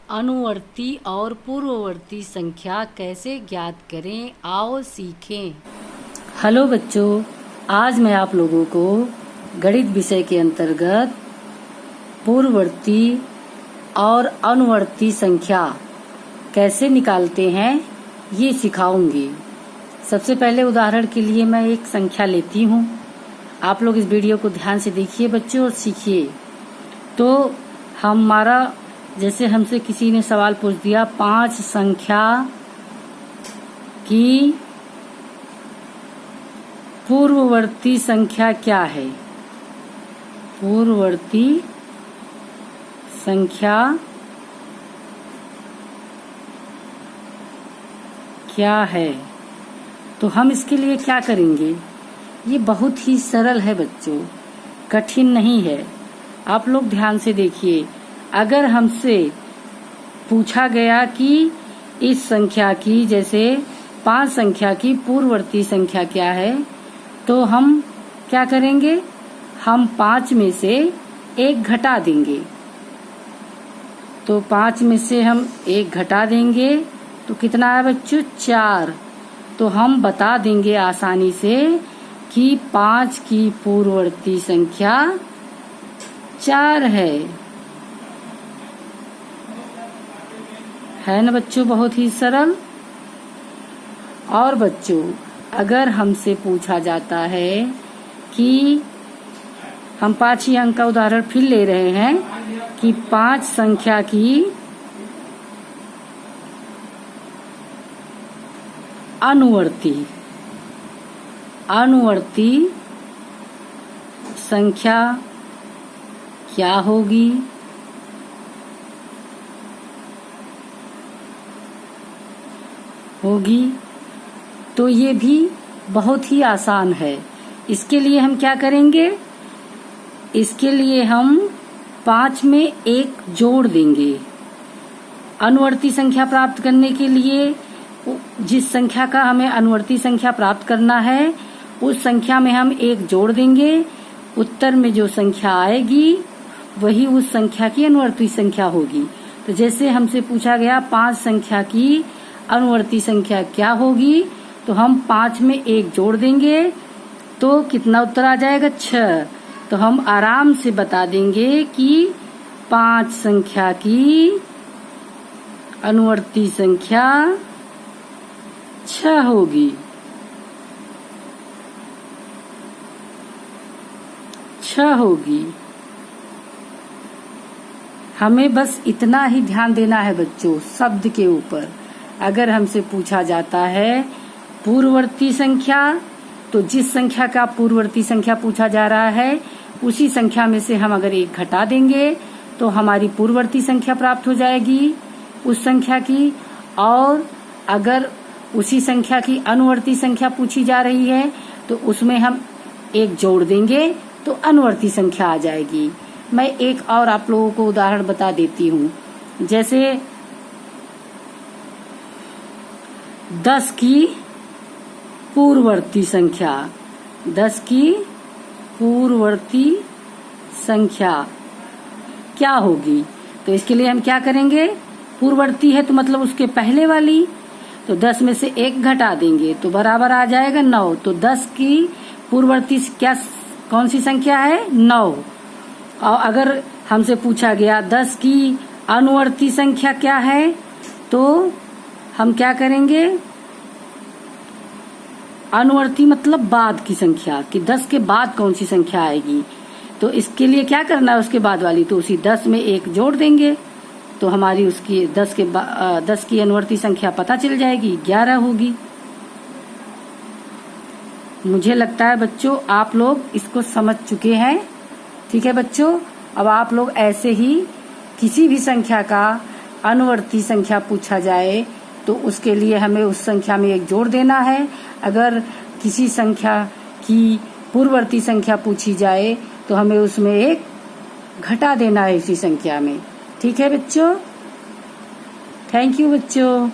अनुवर्ती और पूर्ववर्ती संख्या कैसे ज्ञात करें, आओ सीखें। हेलो बच्चों, आज मैं आप लोगों को गणित विषय के अंतर्गत पूर्ववर्ती और अनुवर्ती संख्या कैसे निकालते हैं ये सिखाऊंगी। सबसे पहले उदाहरण के लिए मैं एक संख्या लेती हूँ। आप लोग इस वीडियो को ध्यान से देखिए बच्चों और सीखिए। तो हमारा जैसे हमसे किसी ने सवाल पूछ दिया 5 संख्या की पूर्ववर्ती संख्या क्या है। पूर्ववर्ती संख्या क्या है, तो हम इसके लिए क्या करेंगे। ये बहुत ही सरल है बच्चों, कठिन नहीं है। आप लोग ध्यान से देखिए। अगर हमसे पूछा गया कि इस संख्या की जैसे 5 संख्या की पूर्ववर्ती संख्या क्या है, तो हम क्या करेंगे, हम 5 में से 1 घटा देंगे। तो 5 में से हम 1 घटा देंगे तो कितना है बच्चों, 4। तो हम बता देंगे आसानी से कि 5 की पूर्ववर्ती संख्या 4 है ना बच्चों, बहुत ही सरल। और बच्चों अगर हमसे पूछा जाता है कि हम 5 ही अंक का उदाहरण फिर ले रहे हैं कि 5 संख्या की अनुवर्ती संख्या क्या होगी। तो ये भी बहुत ही आसान है। इसके लिए हम क्या करेंगे, इसके लिए हम 5 में 1 जोड़ देंगे। अनुवर्ती संख्या प्राप्त करने के लिए जिस संख्या का हमें अनुवर्ती संख्या प्राप्त करना है उस संख्या में हम 1 जोड़ देंगे। उत्तर में जो संख्या आएगी वही उस संख्या की अनुवर्ती संख्या होगी। तो जैसे हमसे पूछा गया 5 संख्या की अनुवर्ती संख्या क्या होगी, तो हम 5 में 1 जोड़ देंगे तो कितना उत्तर आ जाएगा, 6। तो हम आराम से बता देंगे कि 5 संख्या की अनुवर्ती संख्या 6 होगी। 6 होगी। हमें बस इतना ही ध्यान देना है बच्चों शब्द के ऊपर। अगर हमसे पूछा जाता है पूर्ववर्ती संख्या, तो जिस संख्या का पूर्ववर्ती संख्या पूछा जा रहा है उसी संख्या में से हम अगर 1 घटा देंगे तो हमारी पूर्ववर्ती संख्या प्राप्त हो जाएगी उस संख्या की। और अगर उसी संख्या की अनुवर्ती संख्या पूछी जा रही है तो उसमें हम 1 जोड़ देंगे तो अनुवर्ती संख्या आ जाएगी। मैं एक और आप लोगों को उदाहरण बता देती हूँ। जैसे 10 की पूर्ववर्ती संख्या, 10 की पूर्ववर्ती संख्या क्या होगी। तो इसके लिए हम क्या करेंगे, पूर्ववर्ती है तो मतलब उसके पहले वाली, तो 10 में से 1 घटा देंगे तो बराबर आ जाएगा 9। तो 10 की पूर्ववर्ती क्या कौन सी संख्या है, 9। और अगर हमसे पूछा गया 10 की अनुवर्ती संख्या क्या है, तो हम क्या करेंगे, अनुवर्ती मतलब बाद की संख्या कि 10 के बाद कौन सी संख्या आएगी। तो इसके लिए क्या करना है, उसके बाद वाली तो उसी 10 में 1 जोड़ देंगे तो हमारी उसकी 10 की अनुवर्ती संख्या पता चल जाएगी, 11 होगी। मुझे लगता है बच्चों आप लोग इसको समझ चुके हैं। ठीक है बच्चों, अब आप लोग ऐसे ही किसी भी संख्या का अनुवर्ती संख्या पूछा जाए तो उसके लिए हमें उस संख्या में 1 जोड़ देना है। अगर किसी संख्या की पूर्ववर्ती संख्या पूछी जाए तो हमें उसमें 1 घटा देना है इसी संख्या में। ठीक है बच्चों, थैंक यू बच्चों।